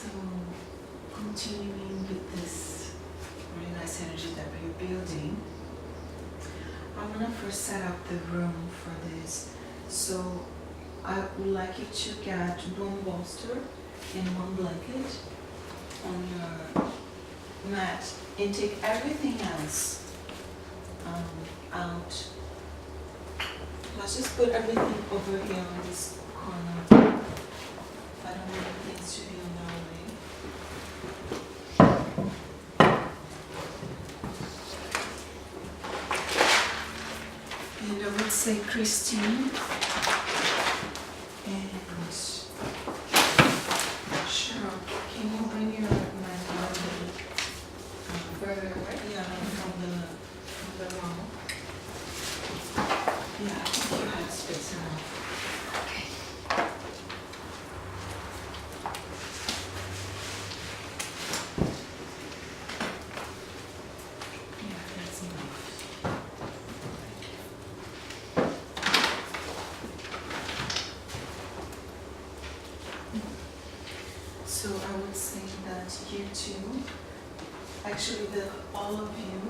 So, continuing with this really nice energy that we're building, I want to first set up the room for this. So, I would like you to get one bolster and one blanket on your mat and take everything else out. Let's just put everything over here on this corner. I don't want things to be on our way. And I would say Christine and Cheryl, can you bring your mat a little bit further away? Yeah, from the wall. Yeah, I think you have space enough. So I would say that you two, actually all of you,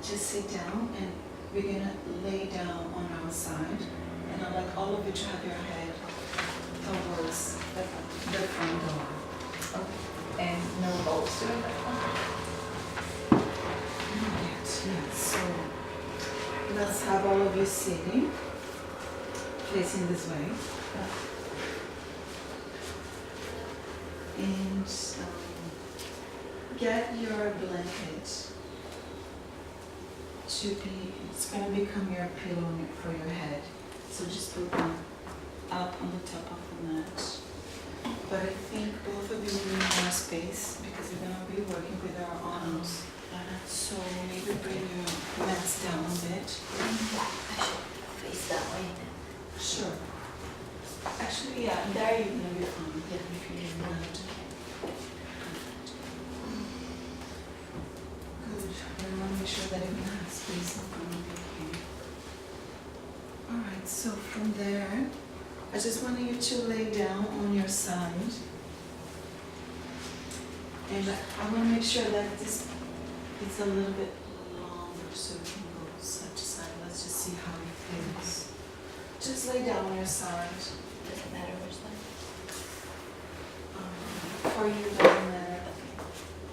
just sit down and we're gonna lay down on our side, and I'd like all of you to have your head towards the front door. Okay. And no bolster? Not yet, yeah. So let's have all of you sitting, facing this way. And get your blanket to be, it's going to become your pillow for your head. So just put them up on the top of the mat. But I think both of you need more space because we're going to be working with our arms. So maybe bring your mats down a bit. I should face that way then. Sure. Actually, yeah, there you're going to be fine. Yeah, if you didn't want to. Good. I want to make sure that everyone has space in front of you. Alright, so from there, I just want you to lay down on your side. And I want to make sure that this is a little bit longer so we can go side to side. Let's just see how it feels. Just lay down on your side. Does it matter which side? For you, it doesn't matter.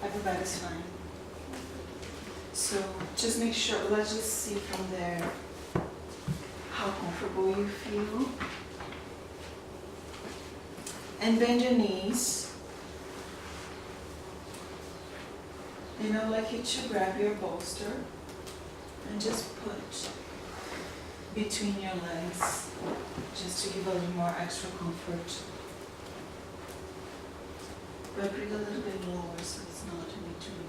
Everybody's fine. So just make sure, let's just see from there how comfortable you feel. And bend your knees. And I'd like you to grab your bolster and just put between your legs, just to give a little more extra comfort. But bring a little bit lower so it's not in between.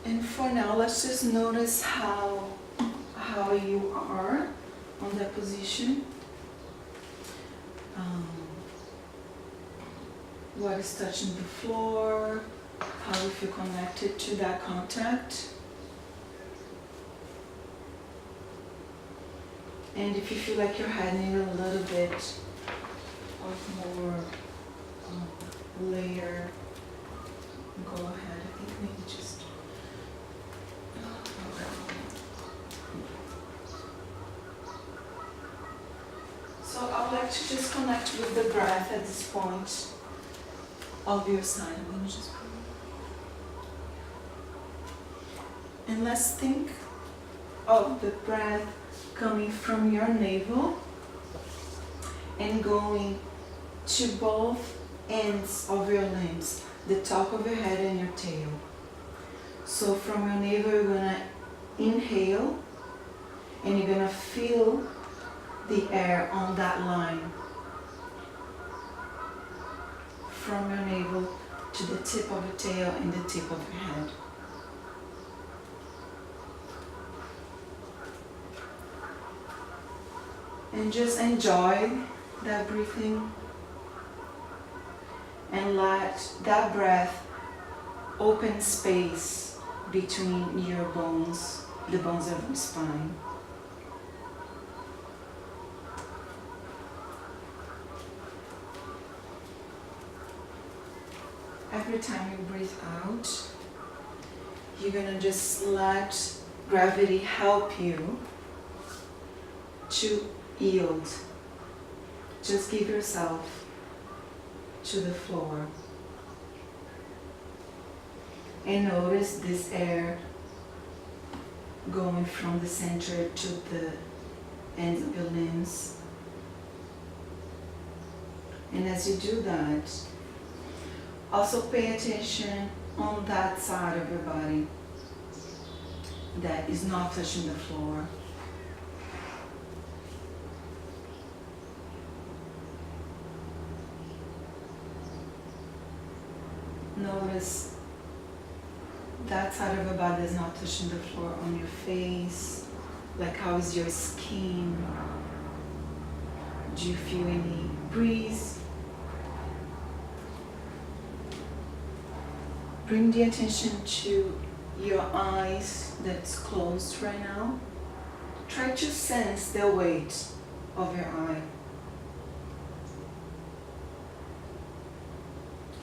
And for now, let's just notice how you are on that position. What is touching the floor, how you feel connected to that contact. And if you feel like your head needs a little bit of more layer, go ahead. I think maybe just so I would like to just connect with the breath at this point of your side. I'm going to just and let's think of the breath coming from your navel and going to both ends of your limbs, the top of your head and your tail. So from your navel, you're going to inhale and you're going to feel the air on that line. From your navel to the tip of your tail and the tip of your head. And just enjoy that breathing and let that breath open space between your bones, the bones of your spine. every time you breathe out, you're gonna just let gravity help you to yield. Just give yourself to the floor. And notice this air going from the center to the ends of your limbs. And as you do that, also pay attention on that side of your body that is not touching the floor. Notice that side of your body is not touching the floor on your face. Like, how is your skin? Do you feel any breeze? Bring the attention to your eyes that's closed right now. Try to sense the weight of your eye.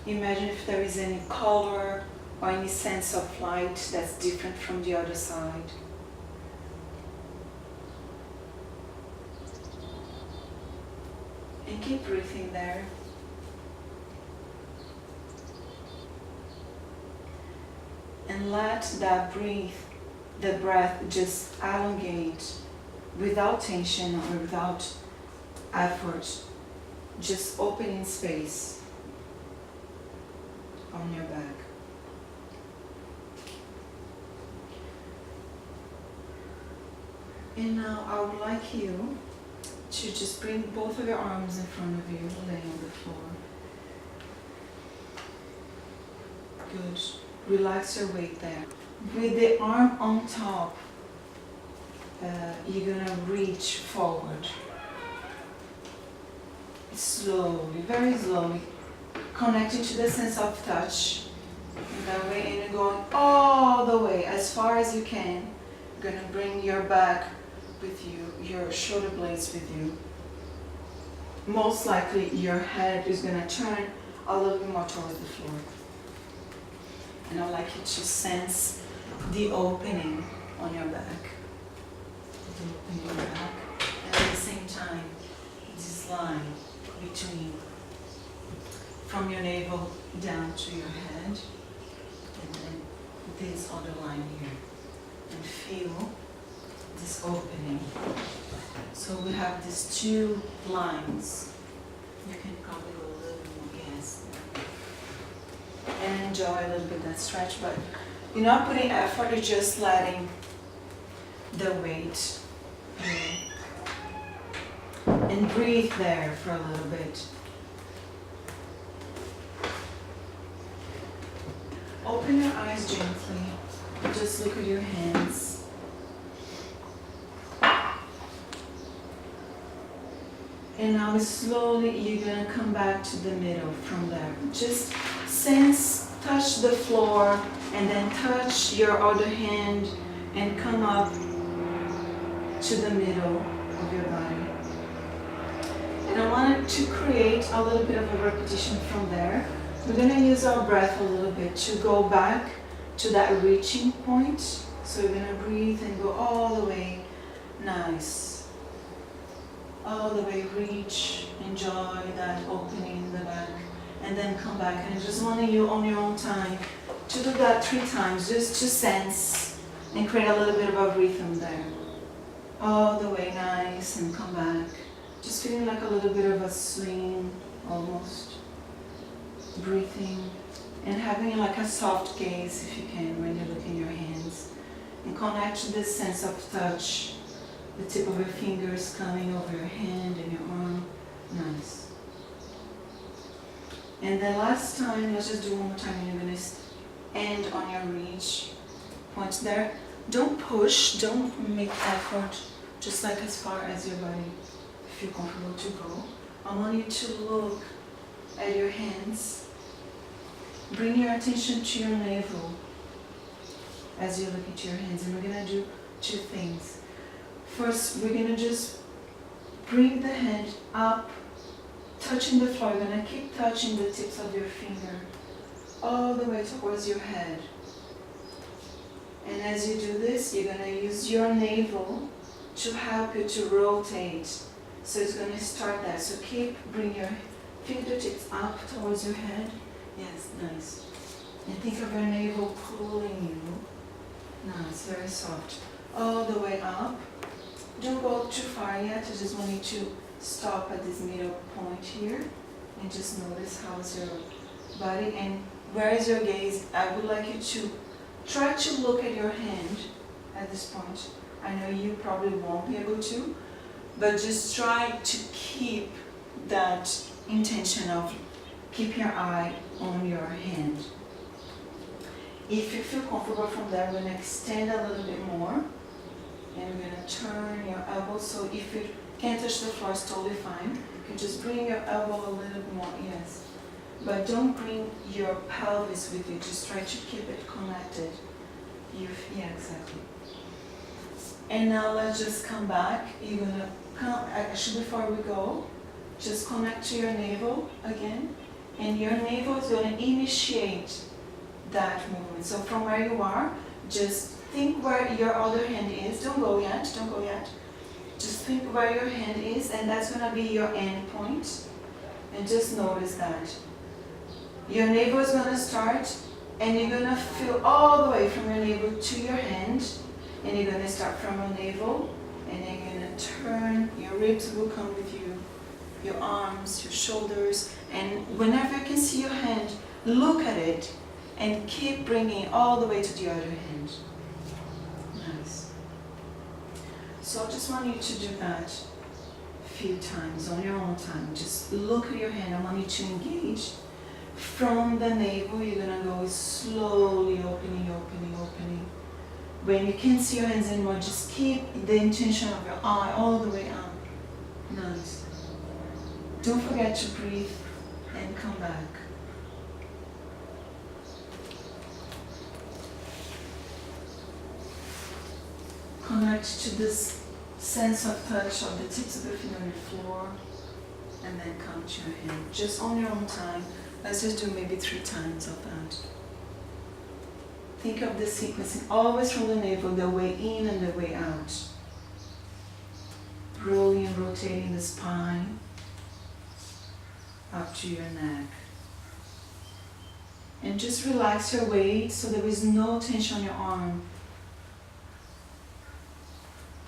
Imagine if there is any color or any sense of light that's different from the other side. And keep breathing there. And let that the breath just elongate without tension or without effort, just opening space on your back. And now I would like you to just bring both of your arms in front of you, laying on the floor. Good. Relax your weight there. With the arm on top, you're gonna reach forward. Slowly, very slowly, connecting to the sense of touch. And that way, and you're going all the way, as far as you can. You're gonna bring your back with you, your shoulder blades with you. Most likely, your head is gonna turn a little bit more towards the floor. And I'd like you to sense the opening on your back. The opening on your back. And at the same time, this line between, from your navel down to your head, and then this other line here. And feel this opening. So we have these two lines. You can probably go a little bit more, yes. And enjoy a little bit that stretch, but you're not putting effort, you're just letting the weight and breathe there for a little bit. Open your eyes gently, just look at your hands. And now slowly you're gonna come back to the middle from there. Just sense, touch the floor, and then touch your other hand and come up to the middle of your body. And I wanted to create a little bit of a repetition from there. We're gonna use our breath a little bit to go back to that reaching point. So we're gonna breathe and go all the way. Nice. All the way, reach, enjoy that opening in the back, and then come back. And I just want you on your own time to do that 3 times, just to sense and create a little bit of a rhythm there. All the way, nice, and come back. Just feeling like a little bit of a swing, almost. Breathing, and having like a soft gaze, if you can, when you're looking at your hands. And connect to this sense of touch. The tip of your fingers coming over your hand and your arm. Nice. And then last time, let's just do one more time. You're going to end on your reach point there. Don't push, don't make effort, just like as far as your body feel comfortable to go. I want you to look at your hands. Bring your attention to your navel as you look at your hands. And we're going to do 2 things. First, we're going to just bring the hand up, touching the floor. You're going to keep touching the tips of your finger all the way towards your head. And as you do this, you're going to use your navel to help you to rotate. So it's going to start that. So bring your fingertips up towards your head. Yes, nice. And think of your navel pulling you. Nice, very soft. All the way up. Don't go too far yet. I just want you to stop at this middle point here. And just notice how's your body. And where is your gaze? I would like you to try to look at your hand at this point. I know you probably won't be able to, but just try to keep that intention of keep your eye on your hand. If you feel comfortable from there, we're going to extend a little bit more, and we're going to turn your elbow. So if you can't touch the floor, it's totally fine. You can just bring your elbow a little bit more, yes. But don't bring your pelvis with you, just try to keep it connected. Yeah, exactly. And now let's just come back. You're gonna come, actually before we go, just connect to your navel again. And your navel is gonna initiate that movement. So from where you are, just think where your other hand is. Don't go yet. Just think where your hand is, and that's gonna be your end point. And just notice that. Your navel is gonna start, and you're gonna feel all the way from your navel to your hand, and you're gonna start from your navel, and then you're gonna turn, your ribs will come with you, your arms, your shoulders, and whenever you can see your hand, look at it, and keep bringing it all the way to the other hand. Nice. So I just want you to do that a few times on your own time. Just look at your hand. I want you to engage. From the navel, you're gonna go slowly opening. When you can't see your hands anymore, just keep the intention of your eye all the way up. Nice. Don't forget to breathe and come back. Connect to this sense of touch of the tips of your feet on the floor, and then come to your hand. Just on your own time. Let's just do maybe 3 times of that. Think of the sequencing always from the navel, the way in and the way out. Rolling and rotating the spine up to your neck. And just relax your weight so there is no tension on your arm.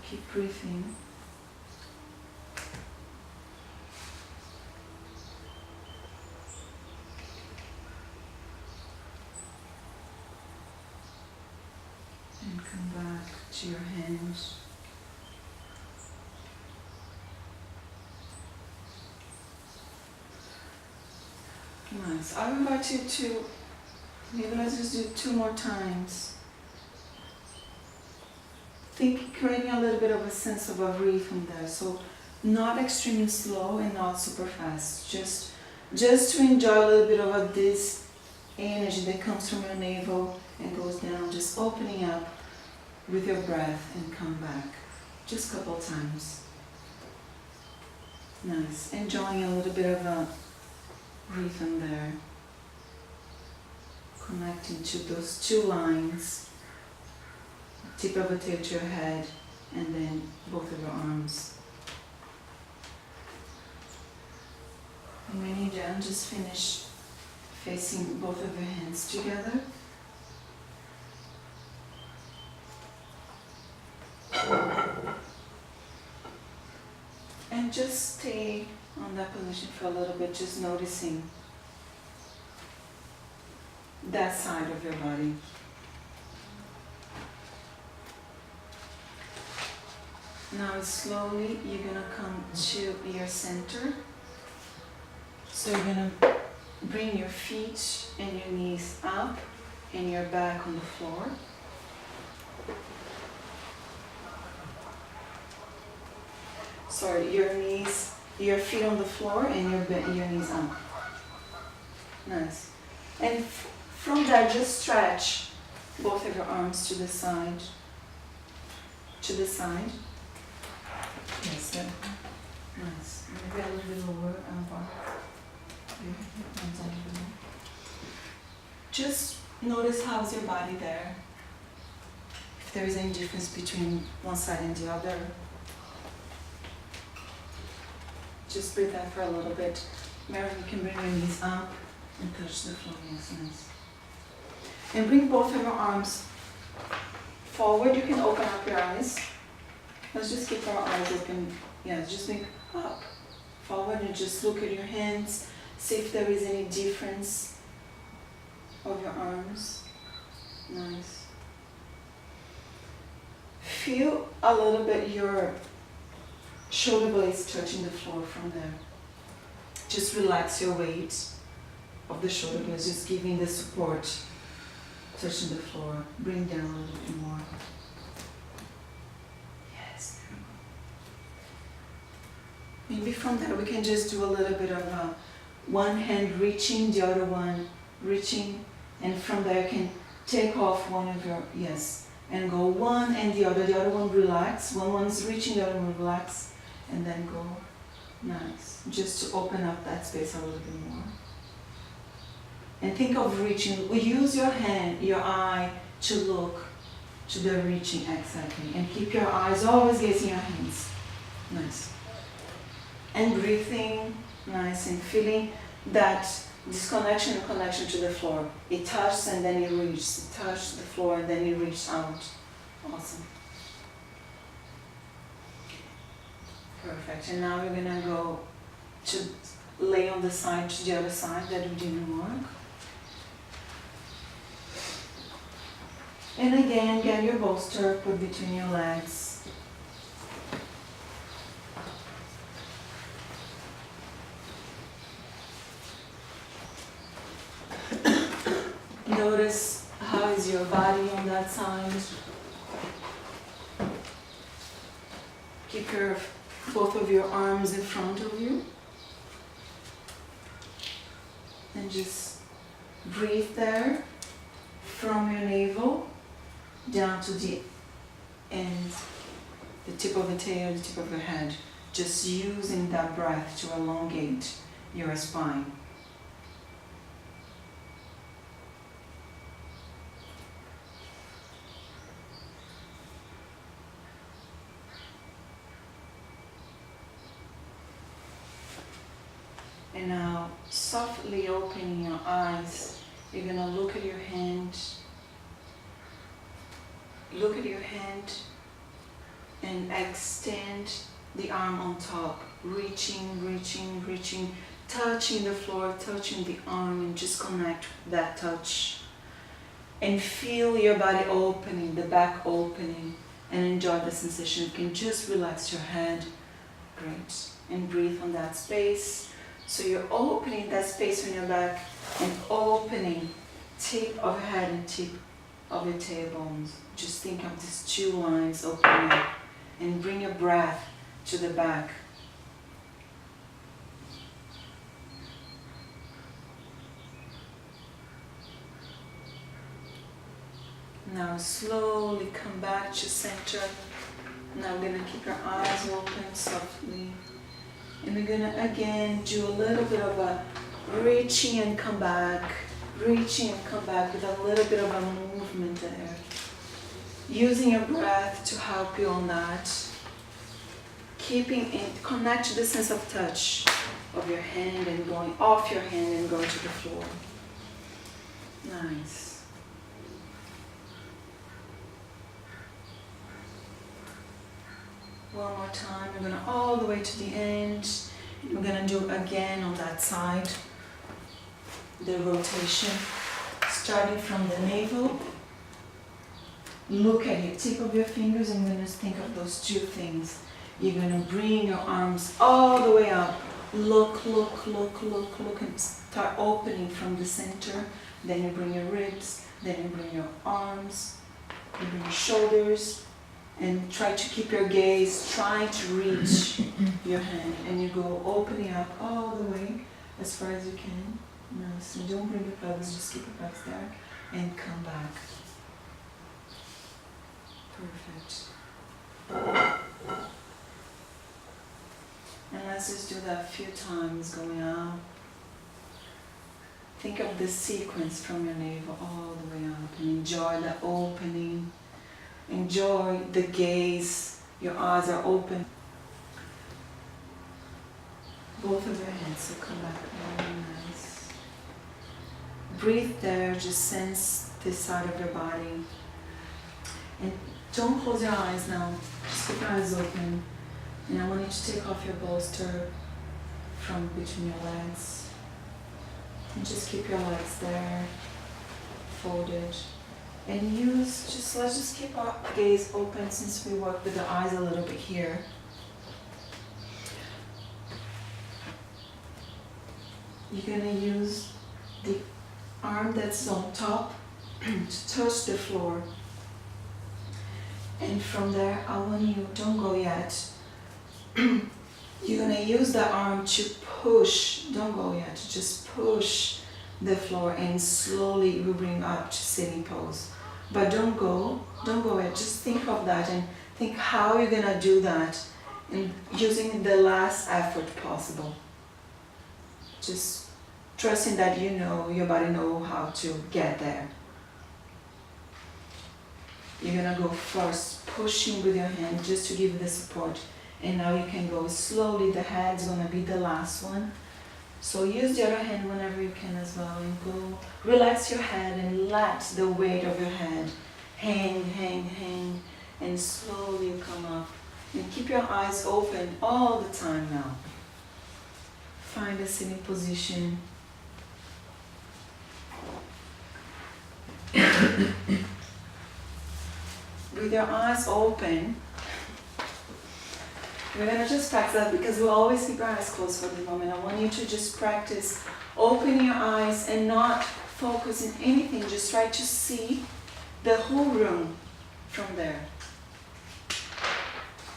Keep breathing. And come back to your hands. Nice. I invite you to, maybe let's just do 2 more times. Think, creating a little bit of a sense of a rhythm there. So not extremely slow and not super fast. Just to enjoy a little bit of this energy that comes from your navel and goes down, just opening up with your breath and come back. Just a couple times. Nice. Enjoying a little bit of a rhythm there. Connecting to those 2 lines. Tip of the tail to your head, and then both of your arms. And when you're done, just finish facing both of your hands together. And just stay on that position for a little bit, just noticing that side of your body. Now slowly you're gonna come to your center. So you're gonna bring your feet and your knees up and your back on the floor. Sorry, your feet on the floor and your knees up. Nice. And from there, just stretch both of your arms to the side. To the side. Yes, yeah. Nice. Maybe a little bit lower. Arms a little bit more. just notice how's your body there. If there is any difference between one side and the other. Just breathe out for a little bit. Mary, you can bring your knees up and touch the floor. Yes, nice. And bring both of your arms forward. You can open up your eyes. Let's just keep our eyes open. Yeah, just think up, forward, and just look at your hands. See if there is any difference of your arms. Nice. Feel a little bit your shoulder blades touching the floor from there. Just relax your weight of the shoulder blades, just giving the support, touching the floor. Bring down a little bit more. Yes, there we go. Maybe from there we can just do a little bit of one hand reaching, the other one reaching, and from there you can take off one of your, yes, and go one and the other one relax. One's reaching, the other one relax, and then go. Nice. Just to open up that space a little bit more. And think of reaching. Use your hand, your eye to look to the reaching exactly. And keep your eyes always gazing your hands. Nice. And breathing. Nice. And feeling that disconnection and connection to the floor. It touches and then it reaches. It touches the floor and then it reaches out. Awesome. Perfect. And now we're gonna go to lay on the side to the other side that we didn't work. And again, get your bolster put between your legs. Notice how is your body on that side. Keep your both of your arms in front of you. And just breathe there from your navel down to the end, the tip of the tail, the tip of your head. Just using that breath to elongate your spine. And now, softly opening your eyes, you're going to look at your hand. Look at your hand and extend the arm on top. Reaching, reaching, reaching, touching the floor, touching the arm, and just connect that touch. And feel your body opening, the back opening, and enjoy the sensation. You can just relax your head. Great. And breathe on that space. So you're opening that space on your back and opening tip of your head and tip of your tailbones. Just think of these two lines opening up and bring your breath to the back. Now slowly come back to center. Now we're going to keep your eyes open softly. And we're going to again do a little bit of a reaching and come back with a little bit of a movement there. Using your breath to help you on that. Keeping it, connect to the sense of touch of your hand and going off your hand and going to the floor. Nice. One more time, we're going to all the way to the end. And we're going to do again on that side, the rotation, starting from the navel. Look at your tip of your fingers and you're going to think of those two things. You're going to bring your arms all the way up. Look, look, look, look, look, and start opening from the center. Then you bring your ribs, then you bring your arms, you bring your shoulders. And try to keep your gaze, trying to reach your hand. And you go opening up all the way as far as you can. No, so don't bring the pelvis, just keep the pelvis there. And come back. Perfect. And let's just do that a few times, going up think of the sequence from your navel all the way up and enjoy the opening. Enjoy the gaze. Your eyes are open. Both of your hands will come back very nice. Breathe there, just sense this side of your body. And don't close your eyes now. Just keep your eyes open. And I want you to take off your bolster from between your legs. And just keep your legs there, folded. And let's just keep our gaze open since we work with the eyes a little bit here. You're gonna use the arm that's on top to touch the floor. And from there, I want you, don't go yet. You're gonna use the arm to push, don't go yet, just push the floor and slowly we bring up to sitting pose. But don't go yet, just think of that and think how you're gonna do that and using the last effort possible. Just trusting that you know, your body knows how to get there. You're gonna go first, pushing with your hand just to give the support. And now you can go slowly, the head's gonna be the last one. So use the other hand whenever you can as well and go, relax your head and let the weight of your head hang, and slowly you come up. And keep your eyes open all the time now. Find a sitting position. With your eyes open, we're going to just practice that because we'll always keep our eyes closed for the moment. I want you to just practice opening your eyes and not focus on anything. Just try to see the whole room from there.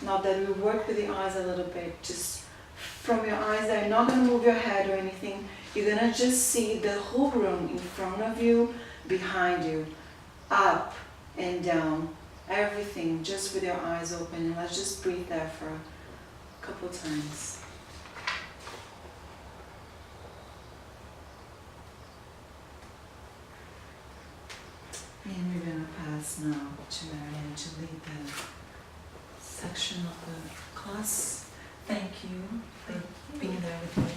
Now that we work with the eyes a little bit, just from your eyes there, you're not going to move your head or anything. You're going to just see the whole room in front of you, behind you, up and down. Everything just with your eyes open, and let's just breathe there for a couple times. And we're going to pass now to Marianne to lead the section of the class. Thank you for being there with me.